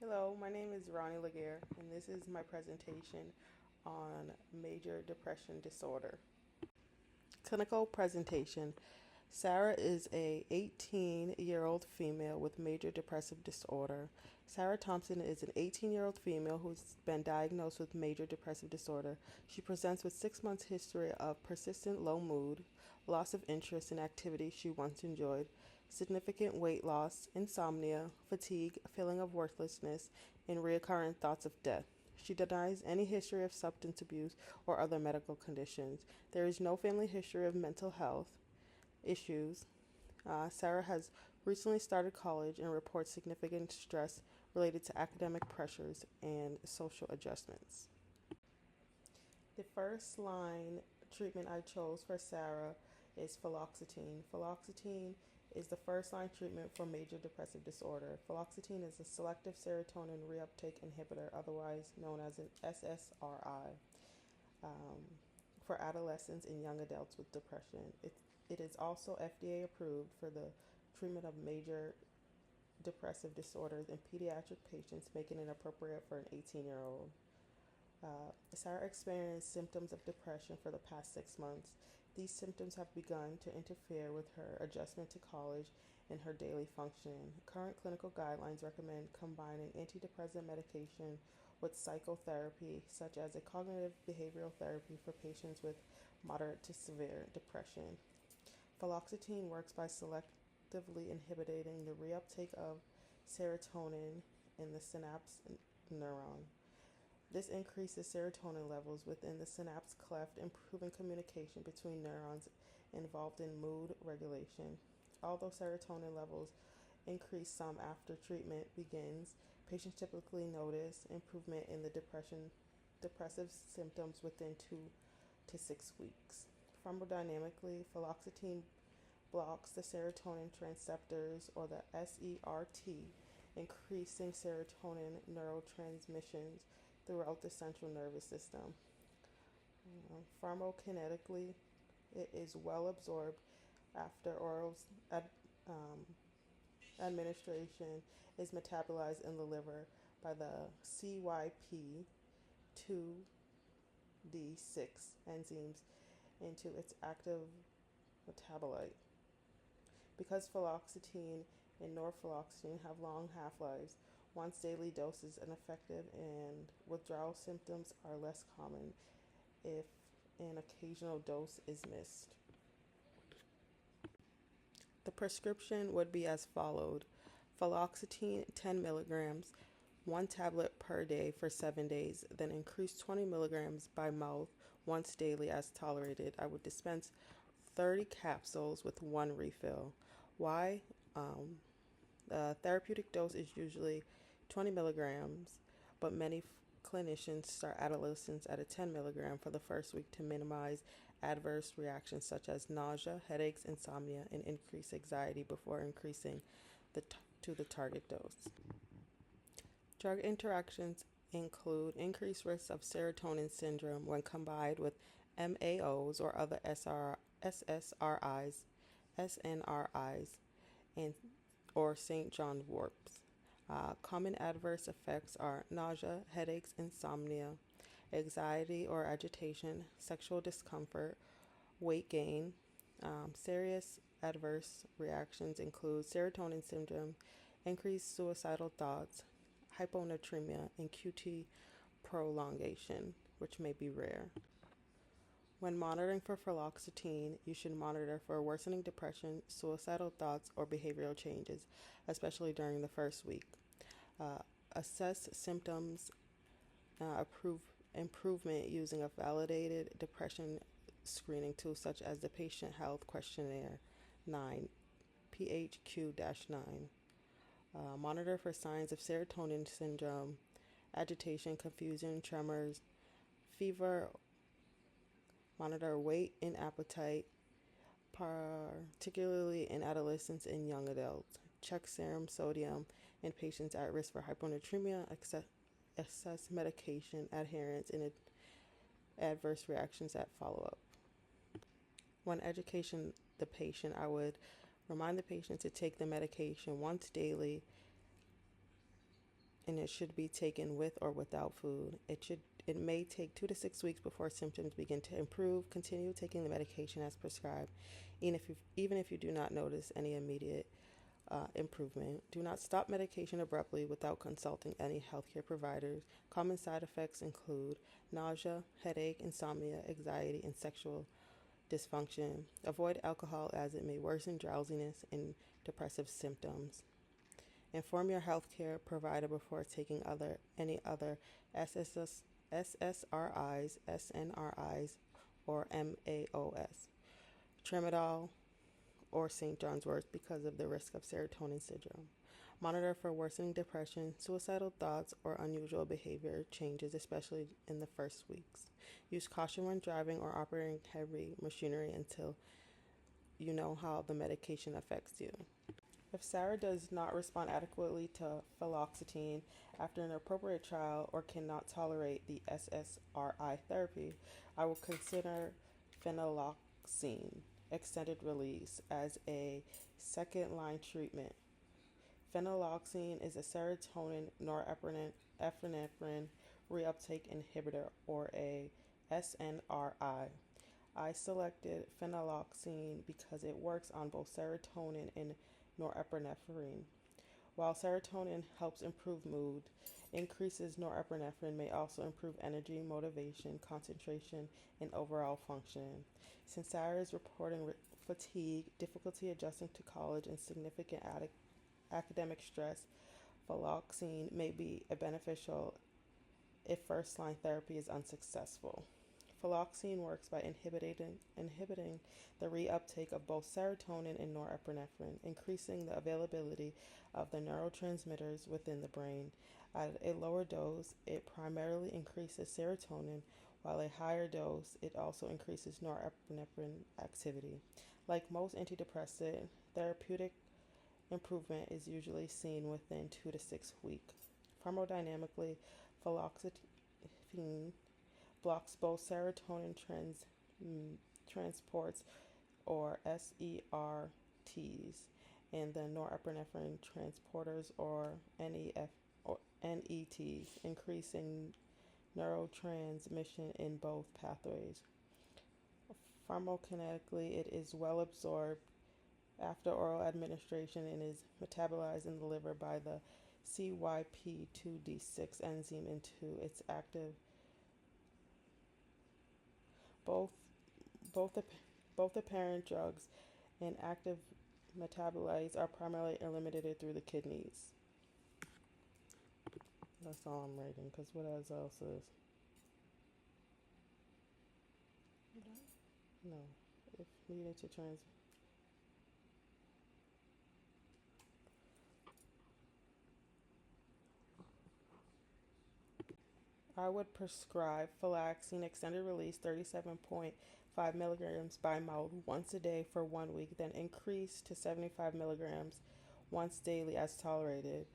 Hello, my name is Roni Laguerre, and this is my presentation on major depression disorder. Clinical presentation. Sarah is a 18-year-old female with major depressive disorder. Sarah Thompson is an 18-year-old female who's been diagnosed with major depressive disorder. She presents with 6 months history of persistent low mood, loss of interest in activities she once enjoyed, significant weight loss, insomnia, fatigue, feeling of worthlessness, and recurrent thoughts of death. She denies any history of substance abuse or other medical conditions. There is no family history of mental health issues. Sarah has recently started college and reports significant stress related to academic pressures and social adjustments. The first line treatment I chose for Sarah is fluoxetine. Fluoxetine is the first line treatment for major depressive disorder. Fluoxetine is a selective serotonin reuptake inhibitor, otherwise known as an SSRI, for adolescents and young adults with depression. It is also FDA approved for the treatment of major depressive disorders in pediatric patients, making it appropriate for an 18-year-old. Sarah experienced symptoms of depression for the past 6 months. These symptoms have begun to interfere with her adjustment to college and her daily functioning. Current clinical guidelines recommend combining antidepressant medication with psychotherapy, such as a cognitive behavioral therapy for patients with moderate to severe depression. Fluoxetine works by selectively inhibiting the reuptake of serotonin in the synapse neuron. This increases serotonin levels within the synapse cleft, improving communication between neurons involved in mood regulation. Although serotonin levels increase some after treatment begins, patients typically notice improvement in the depressive symptoms within 2 to 6 weeks. Pharmacodynamically, fluoxetine blocks the serotonin transceptors, or the SERT, increasing serotonin neurotransmissions throughout the central nervous system. Pharmacokinetically, it is well absorbed after oral administration is metabolized in the liver by the CYP2D6 enzymes into its active metabolite. Because fluoxetine and norfloxacin have long half-lives, once daily doses are effective and withdrawal symptoms are less common if an occasional dose is missed. The prescription would be as followed: fluoxetine 10 milligrams, 1 tablet per day for 7 days, then increase 20 milligrams by mouth once daily as tolerated. I would dispense 30 capsules with 1 refill. Why? The therapeutic dose is usually 20 milligrams, but many clinicians start adolescents at a 10 milligram for the first week to minimize adverse reactions such as nausea, headaches, insomnia, and increased anxiety before increasing to the target dose. Drug interactions include increased risks of serotonin syndrome when combined with MAOs or other SSRIs, SNRIs, and or St. John warts. Common adverse effects are nausea, headaches, insomnia, anxiety or agitation, sexual discomfort, weight gain. Serious adverse reactions include serotonin syndrome, increased suicidal thoughts, hyponatremia, and QT prolongation, which may be rare. When monitoring for fluoxetine, you should monitor for worsening depression, suicidal thoughts, or behavioral changes, especially during the first week. Assess symptoms, improvement using a validated depression screening tool such as the Patient Health Questionnaire 9, PHQ 9. Monitor for signs of serotonin syndrome, agitation, confusion, tremors, fever. Monitor weight and appetite, particularly in adolescents and young adults. Check serum sodium in patients at risk for hyponatremia. Assess medication adherence and adverse reactions at follow-up. When educating the patient, I would remind the patient to take the medication once daily and it should be taken with or without food. It may take 2 to 6 weeks before symptoms begin to improve. Continue taking the medication as prescribed, even if you do not notice any immediate improvement. Do not stop medication abruptly without consulting any healthcare providers. Common side effects include nausea, headache, insomnia, anxiety, and sexual dysfunction. Avoid alcohol as it may worsen drowsiness and depressive symptoms. Inform your healthcare provider before taking any other SSRIs, SNRIs, or MAOs, Tramadol, or St. John's wort because of the risk of serotonin syndrome. Monitor for worsening depression, suicidal thoughts, or unusual behavior changes, especially in the first weeks. Use caution when driving or operating heavy machinery until you know how the medication affects you. If Sarah does not respond adequately to fluoxetine after an appropriate trial or cannot tolerate the SSRI therapy, I will consider phenoloxine extended release as a second line treatment. Phenoloxine is a serotonin norepinephrine reuptake inhibitor, or a SNRI. I selected phenoloxine because it works on both serotonin and norepinephrine. While serotonin helps improve mood, increases norepinephrine may also improve energy, motivation, concentration, and overall function. Since Sarah is reporting fatigue, difficulty adjusting to college, and significant academic stress, fluoxetine may be beneficial if first-line therapy is unsuccessful. Fluoxetine works by inhibiting the reuptake of both serotonin and norepinephrine, increasing the availability of the neurotransmitters within the brain. At a lower dose, it primarily increases serotonin, while a higher dose, it also increases norepinephrine activity. Like most antidepressant, therapeutic improvement is usually seen within 2 to 6 weeks. Pharmacodynamically, fluoxetine blocks both serotonin transports, or SERTs, and the norepinephrine transporters, or NETs, increasing neurotransmission in both pathways. Pharmacokinetically, it is well absorbed after oral administration and is metabolized in the liver by the CYP2D6 enzyme into its active. Both both the both the parent drugs and active metabolites are primarily eliminated through the kidneys. That's all I'm writing, because what else is? No. If needed to I would prescribe fluoxetine extended release 37.5 milligrams by mouth once a day for 1 week, then increase to 75 milligrams once daily as tolerated.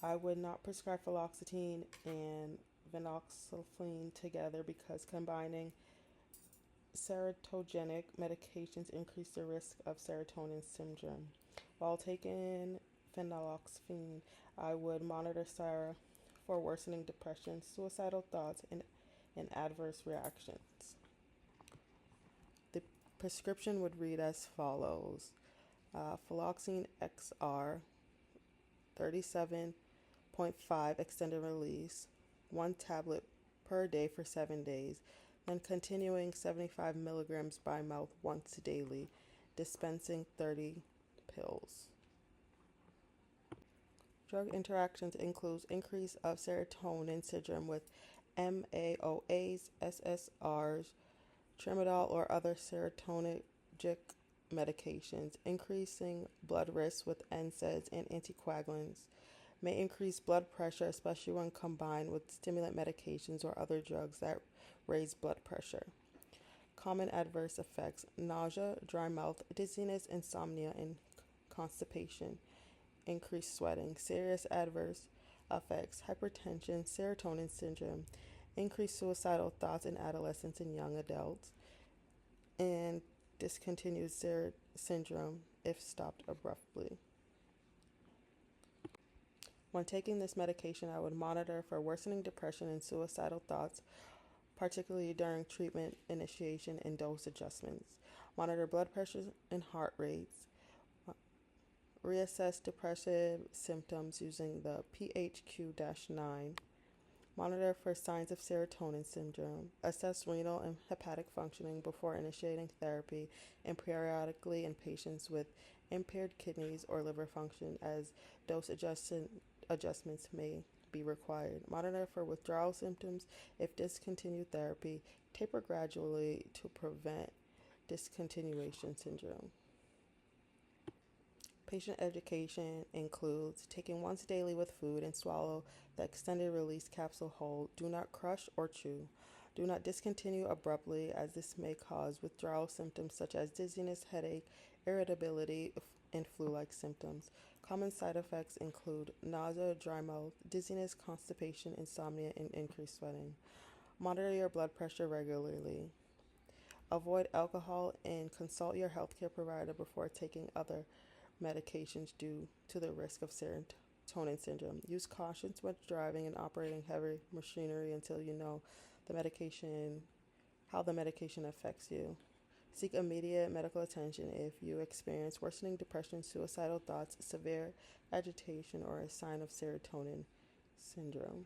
I would not prescribe fluoxetine and venoxaflin together because combining serotogenic medications increase the risk of serotonin syndrome. While taking phenoloxetine, I would monitor Sarah for worsening depression, suicidal thoughts, and adverse reactions. The prescription would read as follows: fluoxetine XR 37.5 extended release, 1 tablet per day for 7 days, then continuing 75 milligrams by mouth once daily, dispensing 30 pills. Drug interactions includes increase of serotonin syndrome with MAOAs, SSRs, Tramadol, or other serotonergic medications, increasing blood risk with NSAIDs and anticoagulants, may increase blood pressure, especially when combined with stimulant medications or other drugs that raise blood pressure. Common adverse effects: nausea, dry mouth, dizziness, insomnia, and constipation. Increased sweating. Serious adverse effects: hypertension, serotonin syndrome, increased suicidal thoughts in adolescents and young adults, and discontinued syndrome if stopped abruptly. When taking this medication, I would monitor for worsening depression and suicidal thoughts, particularly during treatment initiation and dose adjustments. Monitor blood pressure and heart rates. Reassess depressive symptoms using the PHQ 9. Monitor for signs of serotonin syndrome. Assess renal and hepatic functioning before initiating therapy and periodically in patients with impaired kidneys or liver function as adjustments may be required. Monitor for withdrawal symptoms. If discontinued therapy, taper gradually to prevent discontinuation syndrome. Patient education includes taking once daily with food and swallow the extended release capsule whole. Do not crush or chew. Do not discontinue abruptly, as this may cause withdrawal symptoms such as dizziness, headache, irritability, and flu like symptoms. Common side effects include nausea, dry mouth, dizziness, constipation, insomnia, and increased sweating. Monitor your blood pressure regularly. Avoid alcohol and consult your healthcare provider before taking other medications due to the risk of serotonin syndrome. Use caution when driving and operating heavy machinery until you know the medication, how the medication affects you. Seek immediate medical attention if you experience worsening depression, suicidal thoughts, severe agitation, or a sign of serotonin syndrome.